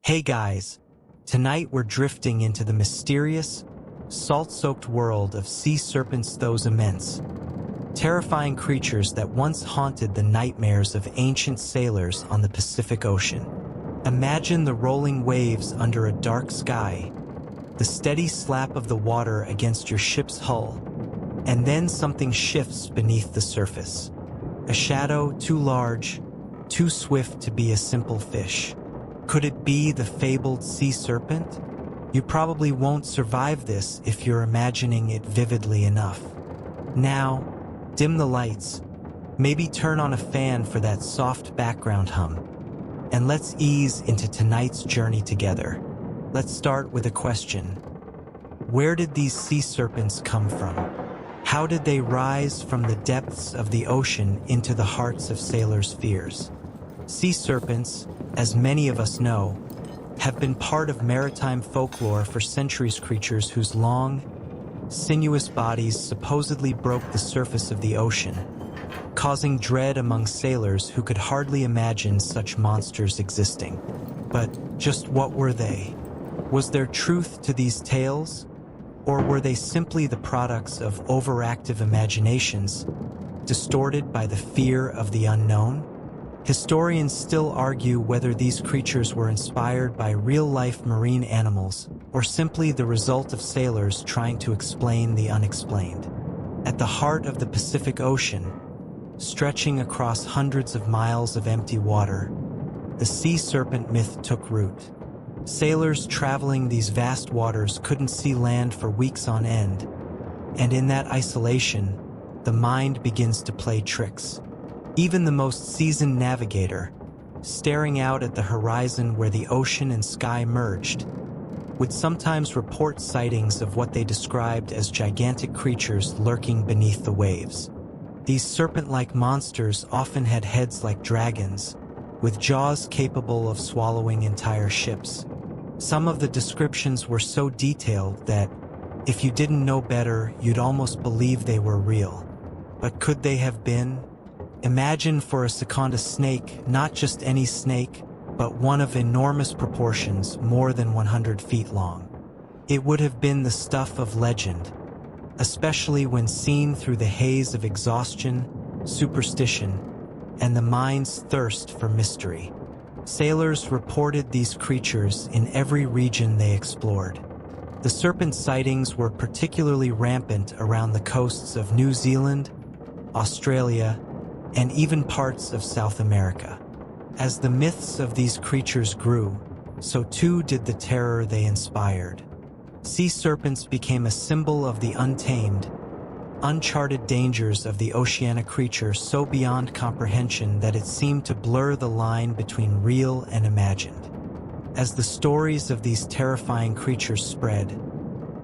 Hey guys, tonight we're drifting into the mysterious, salt-soaked world of sea serpents, those immense, terrifying creatures that once haunted the nightmares of ancient sailors on the Pacific Ocean. Imagine the rolling waves under a dark sky, the steady slap of the water against your ship's hull, and then something shifts beneath the surface. A shadow too large, too swift to be a simple fish. Could it be the fabled sea serpent? You probably won't survive this if you're imagining it vividly enough. Now, dim the lights, maybe turn on a fan for that soft background hum, and let's ease into tonight's journey together. Let's start with a question. Where did these sea serpents come from? How did they rise from the depths of the ocean into the hearts of sailors' fears? Sea serpents, as many of us know, have been part of maritime folklore for centuries. Creatures whose long, sinuous bodies supposedly broke the surface of the ocean, causing dread among sailors who could hardly imagine such monsters existing. But just what were they? Was there truth to these tales? Or were they simply the products of overactive imaginations, distorted by the fear of the unknown? Historians still argue whether these creatures were inspired by real-life marine animals or simply the result of sailors trying to explain the unexplained. At the heart of the Pacific Ocean, stretching across hundreds of miles of empty water, the sea serpent myth took root. Sailors traveling these vast waters couldn't see land for weeks on end, and in that isolation, the mind begins to play tricks. Even the most seasoned navigator, staring out at the horizon where the ocean and sky merged, would sometimes report sightings of what they described as gigantic creatures lurking beneath the waves. These serpent-like monsters often had heads like dragons, with jaws capable of swallowing entire ships. Some of the descriptions were so detailed that, if you didn't know better, you'd almost believe they were real. But could they have been? Imagine for a second a snake, not just any snake, but one of enormous proportions, more than 100 feet long. It would have been the stuff of legend, especially when seen through the haze of exhaustion, superstition, and the mind's thirst for mystery. Sailors reported these creatures in every region they explored. The serpent sightings were particularly rampant around the coasts of New Zealand, Australia, and even parts of South America. As the myths of these creatures grew, so too did the terror they inspired. Sea serpents became a symbol of the untamed, uncharted dangers of the oceanic creature so beyond comprehension that it seemed to blur the line between real and imagined. As the stories of these terrifying creatures spread,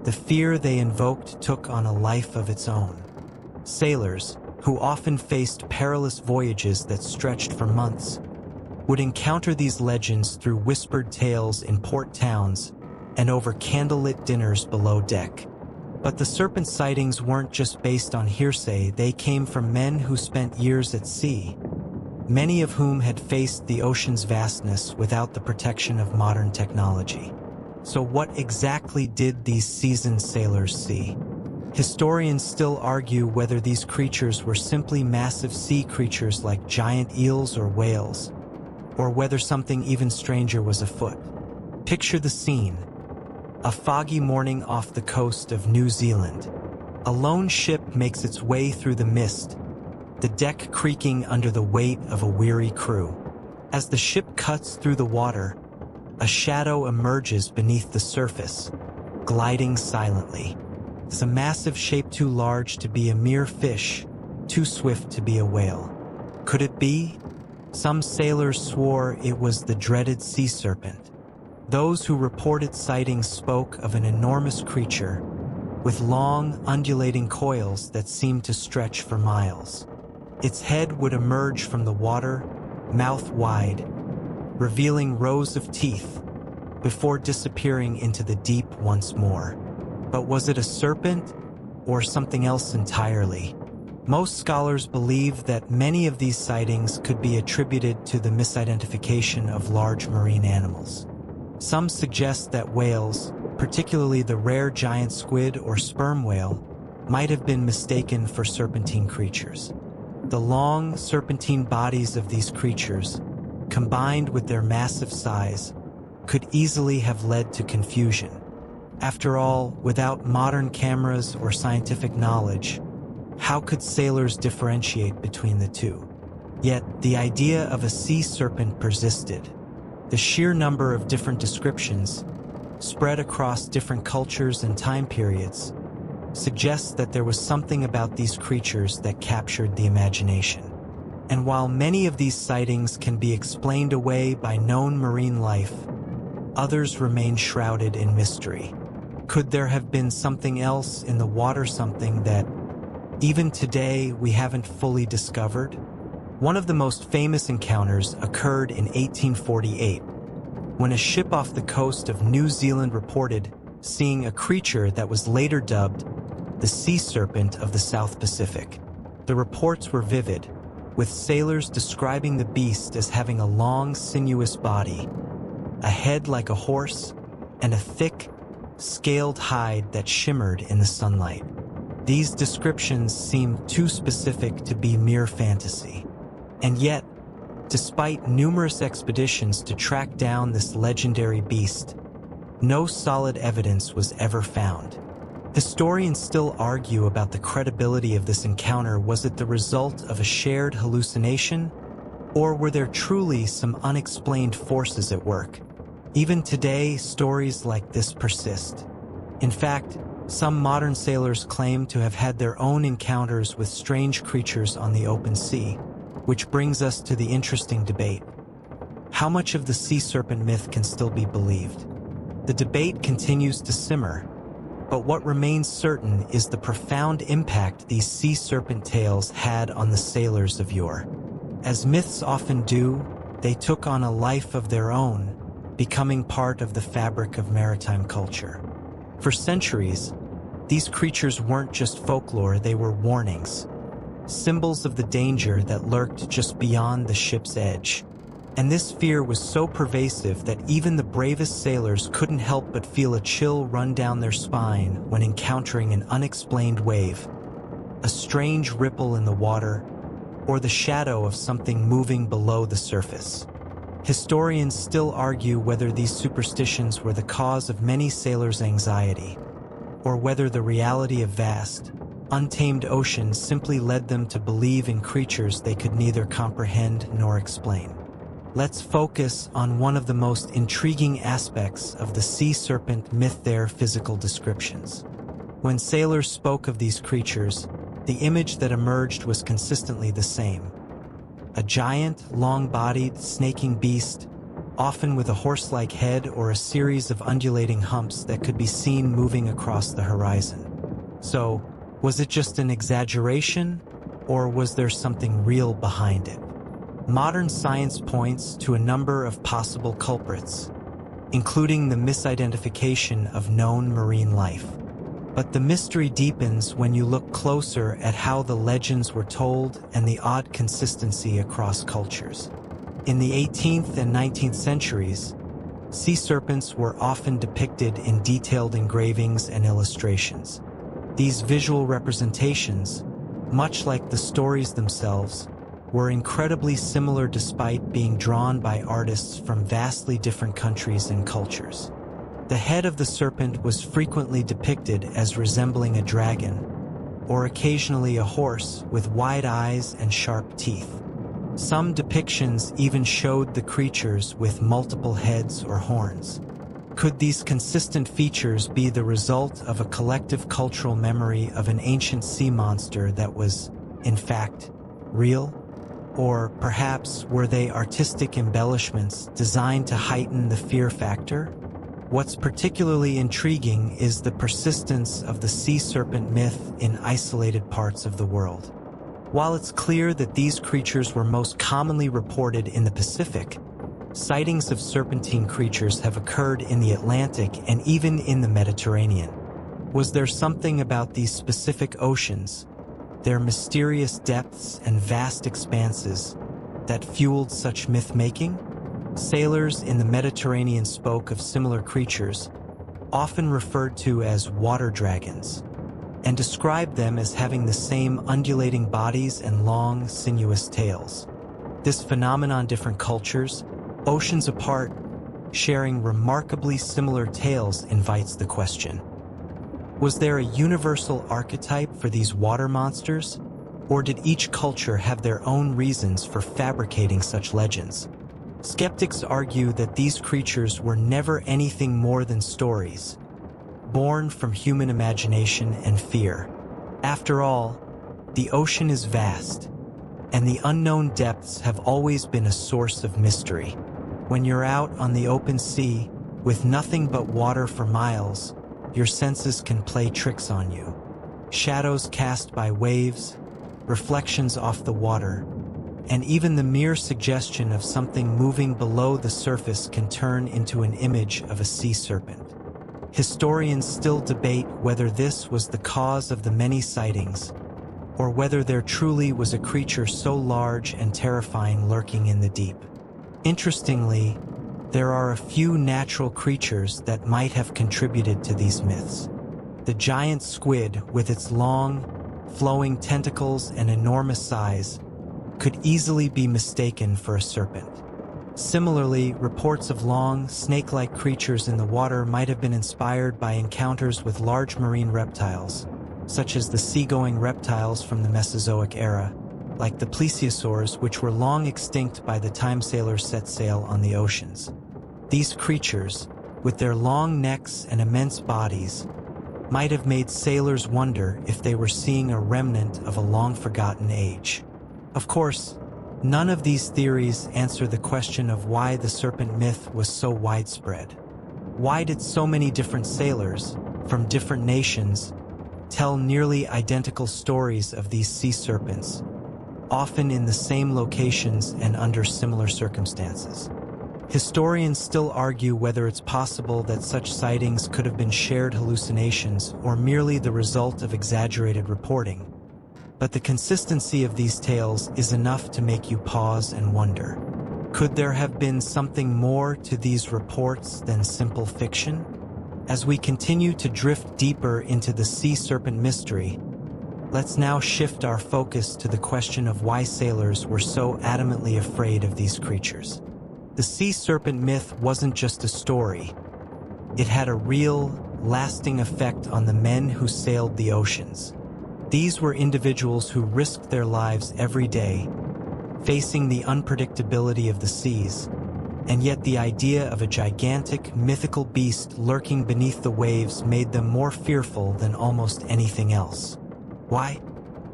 the fear they invoked took on a life of its own. Sailors, who often faced perilous voyages that stretched for months, would encounter these legends through whispered tales in port towns and over candlelit dinners below deck. But the serpent sightings weren't just based on hearsay. They came from men who spent years at sea, many of whom had faced the ocean's vastness without the protection of modern technology. So what exactly did these seasoned sailors see? Historians still argue whether these creatures were simply massive sea creatures like giant eels or whales, or whether something even stranger was afoot. Picture the scene. A foggy morning off the coast of New Zealand. A lone ship makes its way through the mist, the deck creaking under the weight of a weary crew. As the ship cuts through the water, a shadow emerges beneath the surface, gliding silently. It's a massive shape too large to be a mere fish, too swift to be a whale. Could it be? Some sailors swore it was the dreaded sea serpent. Those who reported sightings spoke of an enormous creature with long, undulating coils that seemed to stretch for miles. Its head would emerge from the water, mouth wide, revealing rows of teeth, before disappearing into the deep once more. But was it a serpent or something else entirely? Most scholars believe that many of these sightings could be attributed to the misidentification of large marine animals. Some suggest that whales, particularly the rare giant squid or sperm whale, might have been mistaken for serpentine creatures. The long, serpentine bodies of these creatures, combined with their massive size, could easily have led to confusion. After all, without modern cameras or scientific knowledge, how could sailors differentiate between the two? Yet, the idea of a sea serpent persisted. The sheer number of different descriptions, spread across different cultures and time periods, suggests that there was something about these creatures that captured the imagination. And while many of these sightings can be explained away by known marine life, others remain shrouded in mystery. Could there have been something else in the water, something that, even today, we haven't fully discovered? One of the most famous encounters occurred in 1848, when a ship off the coast of New Zealand reported seeing a creature that was later dubbed the sea serpent of the South Pacific. The reports were vivid, with sailors describing the beast as having a long, sinuous body, a head like a horse, and a thick, scaled hide that shimmered in the sunlight. These descriptions seemed too specific to be mere fantasy. And yet, despite numerous expeditions to track down this legendary beast, no solid evidence was ever found. Historians still argue about the credibility of this encounter. Was it the result of a shared hallucination, or were there truly some unexplained forces at work? Even today, stories like this persist. In fact, some modern sailors claim to have had their own encounters with strange creatures on the open sea, which brings us to the interesting debate. How much of the sea serpent myth can still be believed? The debate continues to simmer, but what remains certain is the profound impact these sea serpent tales had on the sailors of yore. As myths often do, they took on a life of their own, becoming part of the fabric of maritime culture. For centuries, these creatures weren't just folklore, they were warnings, symbols of the danger that lurked just beyond the ship's edge. And this fear was so pervasive that even the bravest sailors couldn't help but feel a chill run down their spine when encountering an unexplained wave, a strange ripple in the water, or the shadow of something moving below the surface. Historians still argue whether these superstitions were the cause of many sailors' anxiety, or whether the reality of vast, untamed oceans simply led them to believe in creatures they could neither comprehend nor explain. Let's focus on one of the most intriguing aspects of the sea serpent myth: their physical descriptions. When sailors spoke of these creatures, the image that emerged was consistently the same: a giant, long-bodied, snaking beast, often with a horse-like head or a series of undulating humps that could be seen moving across the horizon. So, was it just an exaggeration, or was there something real behind it? Modern science points to a number of possible culprits, including the misidentification of known marine life. But the mystery deepens when you look closer at how the legends were told and the odd consistency across cultures. In the 18th and 19th centuries, sea serpents were often depicted in detailed engravings and illustrations. These visual representations, much like the stories themselves, were incredibly similar despite being drawn by artists from vastly different countries and cultures. The head of the serpent was frequently depicted as resembling a dragon, or occasionally a horse with wide eyes and sharp teeth. Some depictions even showed the creatures with multiple heads or horns. Could these consistent features be the result of a collective cultural memory of an ancient sea monster that was, in fact, real? Or perhaps were they artistic embellishments designed to heighten the fear factor? What's particularly intriguing is the persistence of the sea serpent myth in isolated parts of the world. While it's clear that these creatures were most commonly reported in the Pacific, sightings of serpentine creatures have occurred in the Atlantic and even in the Mediterranean. Was there something about these specific oceans, their mysterious depths and vast expanses, that fueled such myth-making? Sailors in the Mediterranean spoke of similar creatures, often referred to as water dragons, and described them as having the same undulating bodies and long, sinuous tails. This phenomenon, different cultures, oceans apart, sharing remarkably similar tales, invites the question: was there a universal archetype for these water monsters, or did each culture have their own reasons for fabricating such legends? Skeptics argue that these creatures were never anything more than stories, born from human imagination and fear. After all, the ocean is vast, and the unknown depths have always been a source of mystery. When you're out on the open sea, with nothing but water for miles, your senses can play tricks on you. Shadows cast by waves, reflections off the water, and even the mere suggestion of something moving below the surface can turn into an image of a sea serpent. Historians still debate whether this was the cause of the many sightings, or whether there truly was a creature so large and terrifying lurking in the deep. Interestingly, there are a few natural creatures that might have contributed to these myths. The giant squid, with its long, flowing tentacles and enormous size, could easily be mistaken for a serpent. Similarly, reports of long, snake-like creatures in the water might have been inspired by encounters with large marine reptiles, such as the seagoing reptiles from the Mesozoic era, like the plesiosaurs, which were long extinct by the time sailors set sail on the oceans. These creatures, with their long necks and immense bodies, might have made sailors wonder if they were seeing a remnant of a long-forgotten age. Of course, none of these theories answer the question of why the serpent myth was so widespread. Why did so many different sailors, from different nations, tell nearly identical stories of these sea serpents, often in the same locations and under similar circumstances? Historians still argue whether it's possible that such sightings could have been shared hallucinations or merely the result of exaggerated reporting. But the consistency of these tales is enough to make you pause and wonder. Could there have been something more to these reports than simple fiction? As we continue to drift deeper into the sea serpent mystery, let's now shift our focus to the question of why sailors were so adamantly afraid of these creatures. The sea serpent myth wasn't just a story. It had a real, lasting effect on the men who sailed the oceans. These were individuals who risked their lives every day, facing the unpredictability of the seas, and yet the idea of a gigantic, mythical beast lurking beneath the waves made them more fearful than almost anything else. Why?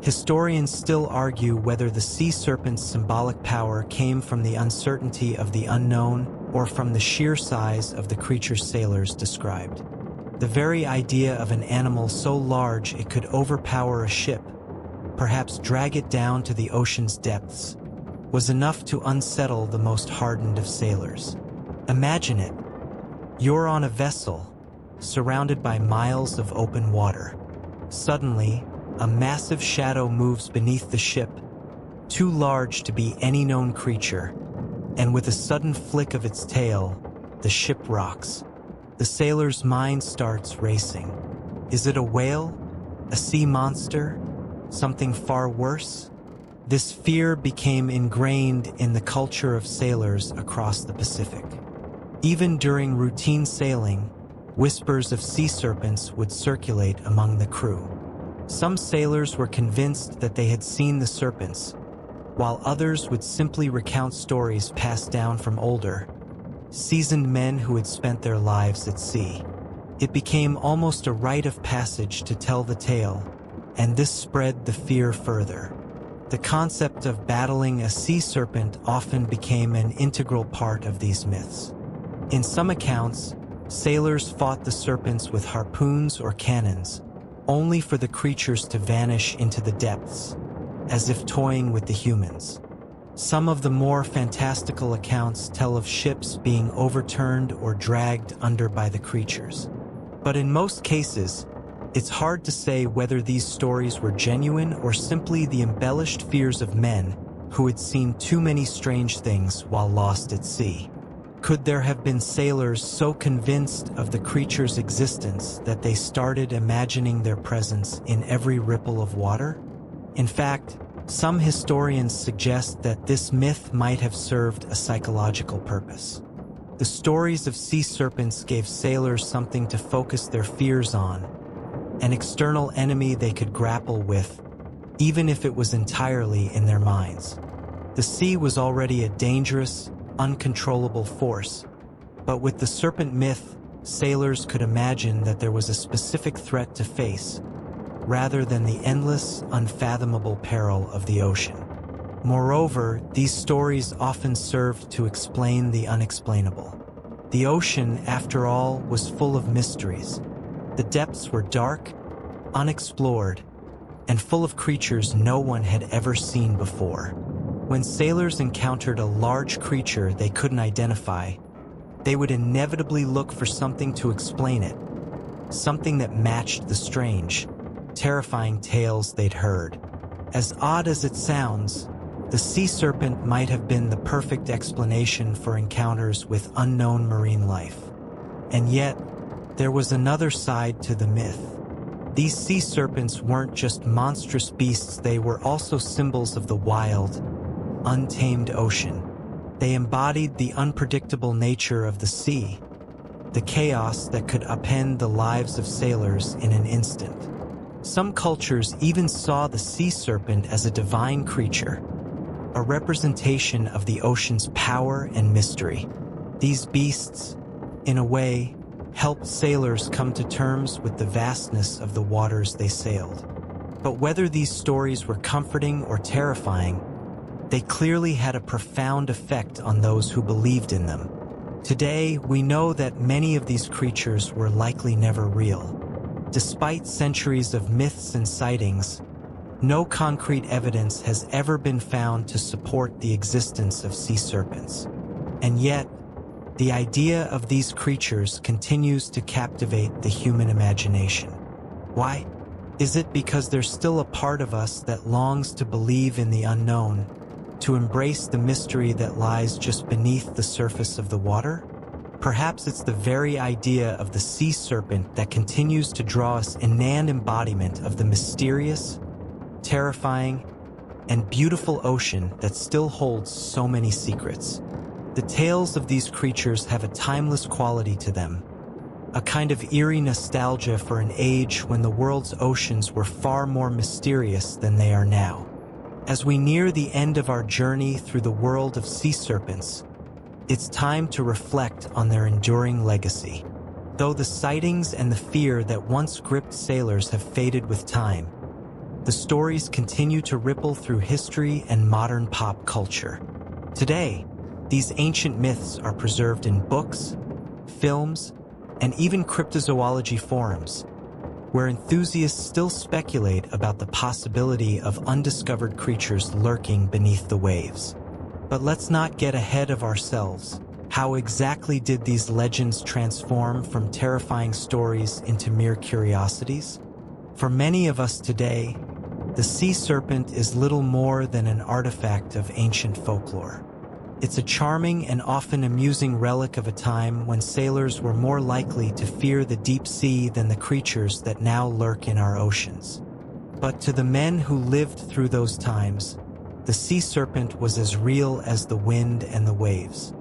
Historians still argue whether the sea serpent's symbolic power came from the uncertainty of the unknown or from the sheer size of the creature sailors described. The very idea of an animal so large it could overpower a ship, perhaps drag it down to the ocean's depths, was enough to unsettle the most hardened of sailors. Imagine it. You're on a vessel, surrounded by miles of open water. Suddenly, a massive shadow moves beneath the ship, too large to be any known creature, and with a sudden flick of its tail, the ship rocks. The sailor's mind starts racing. Is it a whale? A sea monster? Something far worse? This fear became ingrained in the culture of sailors across the Pacific. Even during routine sailing, whispers of sea serpents would circulate among the crew. Some sailors were convinced that they had seen the serpents, while others would simply recount stories passed down from older, seasoned men who had spent their lives at sea. It became almost a rite of passage to tell the tale, and this spread the fear further. The concept of battling a sea serpent often became an integral part of these myths. In some accounts, sailors fought the serpents with harpoons or cannons, only for the creatures to vanish into the depths, as if toying with the humans. Some of the more fantastical accounts tell of ships being overturned or dragged under by the creatures. But in most cases, it's hard to say whether these stories were genuine or simply the embellished fears of men who had seen too many strange things while lost at sea. Could there have been sailors so convinced of the creature's existence that they started imagining their presence in every ripple of water? In fact, some historians suggest that this myth might have served a psychological purpose. The stories of sea serpents gave sailors something to focus their fears on, an external enemy they could grapple with, even if it was entirely in their minds. The sea was already a dangerous, uncontrollable force, but with the serpent myth, sailors could imagine that there was a specific threat to face, rather than the endless, unfathomable peril of the ocean. Moreover, these stories often served to explain the unexplainable. The ocean, after all, was full of mysteries. The depths were dark, unexplored, and full of creatures no one had ever seen before. When sailors encountered a large creature they couldn't identify, they would inevitably look for something to explain it, something that matched the strange, terrifying tales they'd heard. As odd as it sounds, the sea serpent might have been the perfect explanation for encounters with unknown marine life. And yet, there was another side to the myth. These sea serpents weren't just monstrous beasts, they were also symbols of the wild, untamed ocean. They embodied the unpredictable nature of the sea, the chaos that could upend the lives of sailors in an instant. Some cultures even saw the sea serpent as a divine creature, a representation of the ocean's power and mystery. These beasts, in a way, helped sailors come to terms with the vastness of the waters they sailed. But whether these stories were comforting or terrifying, they clearly had a profound effect on those who believed in them. Today, we know that many of these creatures were likely never real. Despite centuries of myths and sightings, no concrete evidence has ever been found to support the existence of sea serpents. And yet, the idea of these creatures continues to captivate the human imagination. Why? Is it because there's still a part of us that longs to believe in the unknown, to embrace the mystery that lies just beneath the surface of the water? Perhaps it's the very idea of the sea serpent that continues to draw us in an embodiment of the mysterious, terrifying, and beautiful ocean that still holds so many secrets. The tales of these creatures have a timeless quality to them, a kind of eerie nostalgia for an age when the world's oceans were far more mysterious than they are now. As we near the end of our journey through the world of sea serpents, it's time to reflect on their enduring legacy. Though the sightings and the fear that once gripped sailors have faded with time, the stories continue to ripple through history and modern pop culture. Today, these ancient myths are preserved in books, films, and even cryptozoology forums, where enthusiasts still speculate about the possibility of undiscovered creatures lurking beneath the waves. But let's not get ahead of ourselves. How exactly did these legends transform from terrifying stories into mere curiosities? For many of us today, the sea serpent is little more than an artifact of ancient folklore. It's a charming and often amusing relic of a time when sailors were more likely to fear the deep sea than the creatures that now lurk in our oceans. But to the men who lived through those times, the sea serpent was as real as the wind and the waves.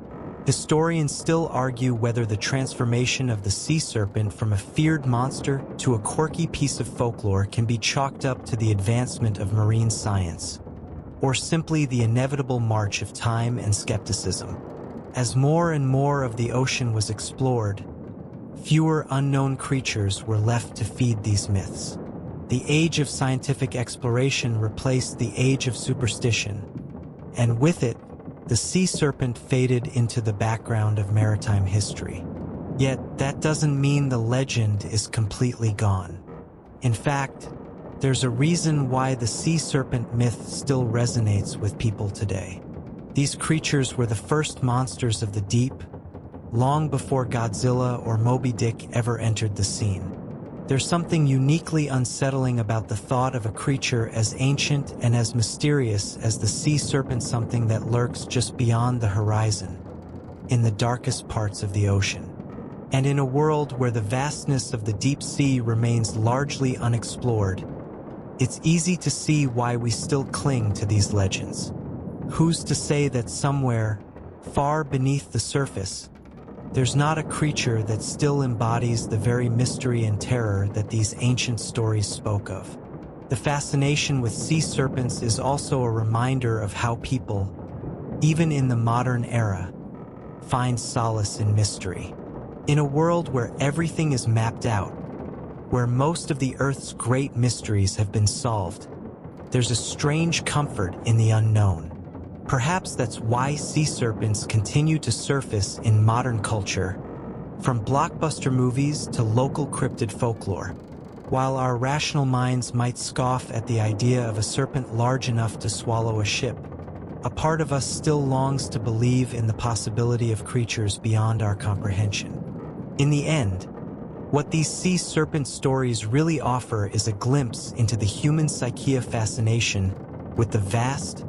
Historians still argue whether the transformation of the sea serpent from a feared monster to a quirky piece of folklore can be chalked up to the advancement of marine science, or simply the inevitable march of time and skepticism. As more and more of the ocean was explored, fewer unknown creatures were left to feed these myths. The age of scientific exploration replaced the age of superstition, and with it, the sea serpent faded into the background of maritime history. Yet, that doesn't mean the legend is completely gone. In fact, there's a reason why the sea serpent myth still resonates with people today. These creatures were the first monsters of the deep, long before Godzilla or Moby Dick ever entered the scene. There's something uniquely unsettling about the thought of a creature as ancient and as mysterious as the sea serpent, something that lurks just beyond the horizon, in the darkest parts of the ocean. And in a world where the vastness of the deep sea remains largely unexplored, it's easy to see why we still cling to these legends. Who's to say that somewhere, far beneath the surface, there's not a creature that still embodies the very mystery and terror that these ancient stories spoke of? The fascination with sea serpents is also a reminder of how people, even in the modern era, find solace in mystery. In a world where everything is mapped out, where most of the Earth's great mysteries have been solved, there's a strange comfort in the unknown. Perhaps that's why sea serpents continue to surface in modern culture, from blockbuster movies to local cryptid folklore. While our rational minds might scoff at the idea of a serpent large enough to swallow a ship, a part of us still longs to believe in the possibility of creatures beyond our comprehension. In the end, what these sea serpent stories really offer is a glimpse into the human psyche of fascination with the vast,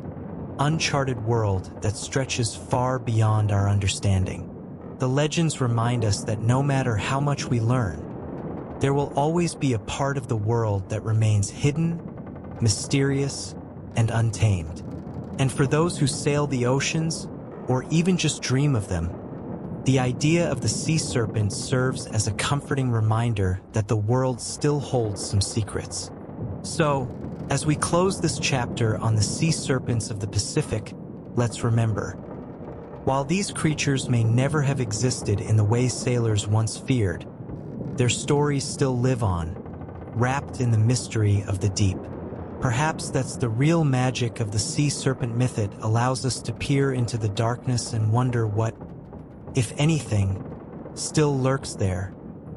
uncharted world that stretches far beyond our understanding. The legends remind us that no matter how much we learn, there will always be a part of the world that remains hidden, mysterious, and untamed. And for those who sail the oceans, or even just dream of them, the idea of the sea serpent serves as a comforting reminder that the world still holds some secrets. So, as we close this chapter on the sea serpents of the Pacific, let's remember, while these creatures may never have existed in the way sailors once feared, their stories still live on, wrapped in the mystery of the deep. Perhaps that's the real magic of the sea serpent myth. It allows us to peer into the darkness and wonder what, if anything, still lurks there,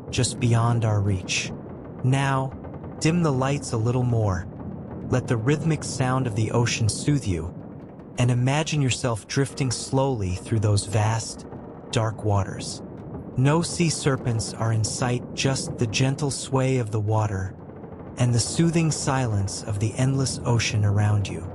just beyond our reach. Now, dim the lights a little more. Let the rhythmic sound of the ocean soothe you, and imagine yourself drifting slowly through those vast, dark waters. No sea serpents are in sight, just the gentle sway of the water and the soothing silence of the endless ocean around you.